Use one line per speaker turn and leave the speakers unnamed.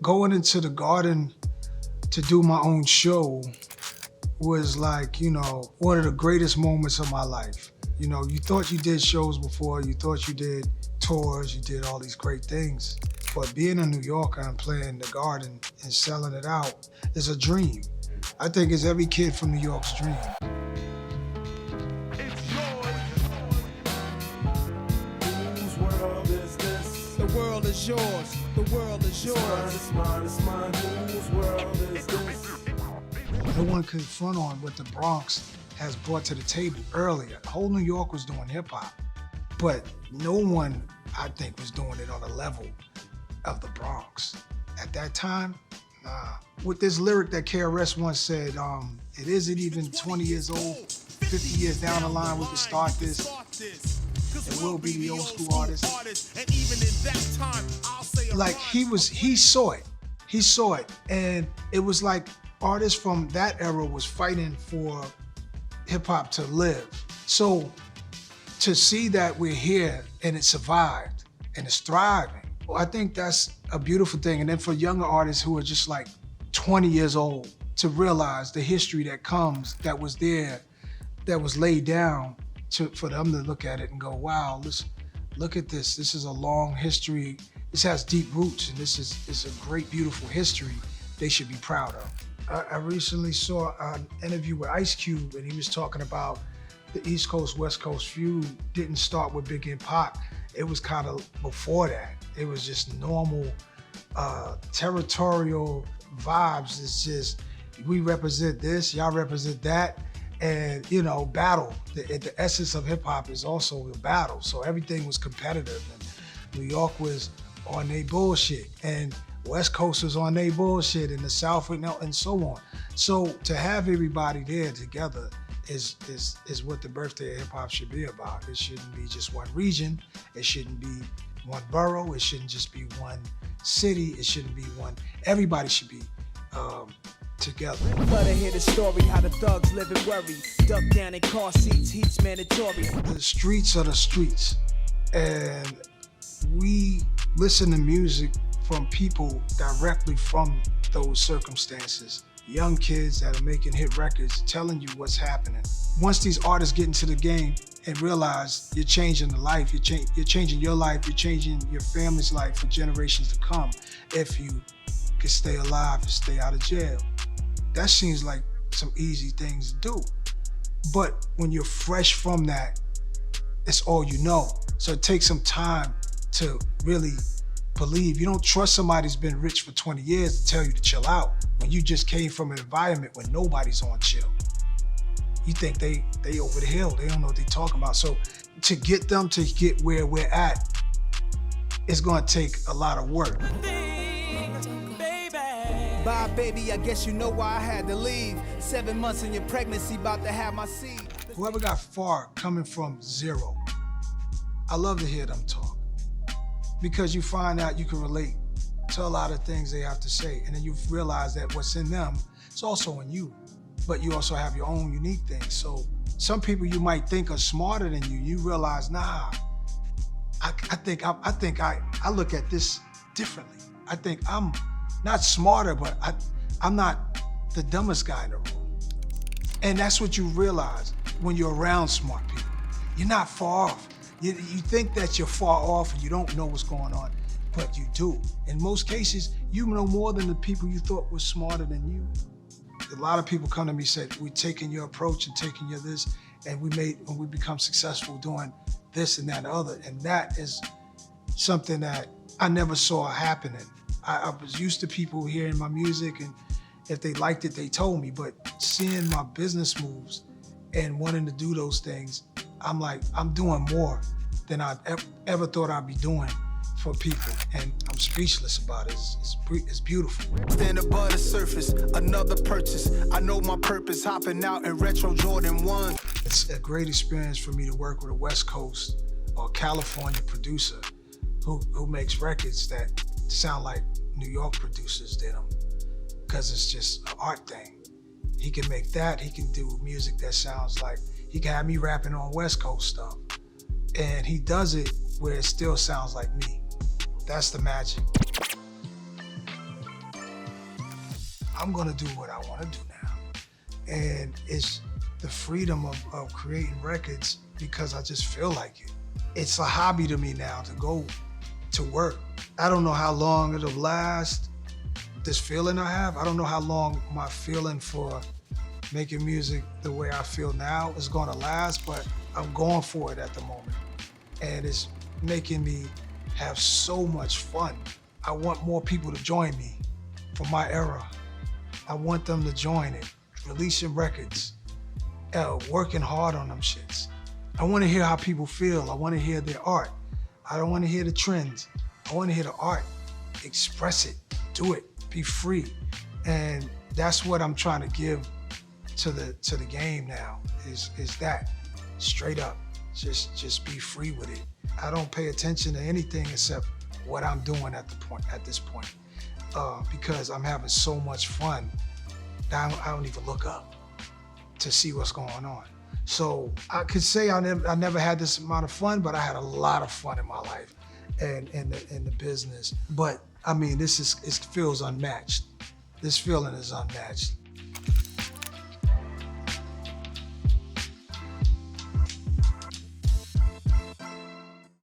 Going into the Garden to do my own show was like, one of the greatest moments of my life. You thought you did shows before, you thought you did tours, you did all these great things. But being a New Yorker and playing the Garden and selling it out is a dream. I think it's every kid from New York's dream.
Whose world is this?
The world is yours. The world is yours.
It's mine, it's mine. Whose world is this?
No one could front on what the Bronx has brought to the table earlier. Whole New York was doing hip hop, but no one, I think, was doing it on the level of the Bronx. At that time, nah. With this lyric that KRS once said, it isn't even 20 years old, 50 years down the line we can start this. And we'll be the old school artists. Like he saw it. He saw it. And it was like artists from that era was fighting for hip hop to live. So to see that we're here and it survived and it's thriving, well, I think that's a beautiful thing. And then for younger artists who are just like 20 years old to realize the history that was there, that was laid down for them to look at it and go, wow, look at this. This is a long history. This has deep roots, and this is a great, beautiful history they should be proud of. I recently saw an interview with Ice Cube, and he was talking about the East Coast, West Coast feud didn't start with Big and Pac. It was kind of before that. It was just normal territorial vibes. It's just, we represent this, y'all represent that, and battle. The essence of hip hop is also a battle. So everything was competitive, and New York was on their bullshit, and West Coast was on their bullshit, and the South and so on. So to have everybody there together is what the birthday of hip hop should be about. It shouldn't be just one region. It shouldn't be one borough. It shouldn't just be one city. It shouldn't be one. Everybody should be together.
Love to hear the story how the thugs live and worry. Duck down in car seats, heat's mandatory.
The streets are the streets, and we listen to music from people directly from those circumstances. Young kids that are making hit records telling you what's happening. Once these artists get into the game and realize you're changing the life, you're changing your life, you're changing your family's life for generations to come if you can stay alive and stay out of jail. That seems like some easy things to do. But when you're fresh from that, it's all you know. So it takes some time to really believe. You don't trust somebody who's been rich for 20 years to tell you to chill out when you just came from an environment where nobody's on chill. You think they over the hill, they don't know what they're talking about. So to get them to get where we're at, it's gonna take a lot of work.
Bye, baby, I guess you know why I had to leave. 7 months in your pregnancy, about to have my seed.
Whoever got far coming from zero, I love to hear them talk, because you find out you can relate to a lot of things they have to say, and then you realize that what's in them is also in you, but you also have your own unique things. So some people you might think are smarter than you, you realize, nah, I think I look at this differently. I think I'm not smarter, but I'm not the dumbest guy in the room. And that's what you realize when you're around smart people. You're not far off. You think that you're far off and you don't know what's going on, but you do. In most cases, you know more than the people you thought were smarter than you. A lot of people come to me and say, we're taking your approach and taking your this, and we become successful doing this and that and the other. And that is something that I never saw happening. I was used to people hearing my music, and if they liked it, they told me, but seeing my business moves and wanting to do those things, I'm like, I'm doing more than I ever thought I'd be doing for people, and I'm speechless about it. It's beautiful.
Stand above the surface, another purchase. I know my purpose, hopping out in retro Jordan 1.
It's a great experience for me to work with a West Coast or California producer who makes records that sound like New York producers did them, because it's just an art thing. He can make that, he can do music that sounds like, he can have me rapping on West Coast stuff, and he does it where it still sounds like me. That's the magic. I'm gonna do what I wanna do now. And it's the freedom of creating records because I just feel like it. It's a hobby to me now to go to work. I don't know how long it'll last, this feeling I have. I don't know how long my feeling for making music the way I feel now is gonna last, but I'm going for it at the moment. And it's making me have so much fun. I want more people to join me from my era. I want them to join it, releasing records, working hard on them shits. I wanna hear how people feel. I wanna hear their art. I don't wanna hear the trends. I wanna hear the art. Express it, do it, be free. And that's what I'm trying to give to the game now, is that, straight up. Just be free with it. I don't pay attention to anything except what I'm doing at this point, because I'm having so much fun. I don't even look up to see what's going on. So I could say I never had this amount of fun, but I had a lot of fun in my life and in the business. But I mean, it feels unmatched. This feeling is unmatched.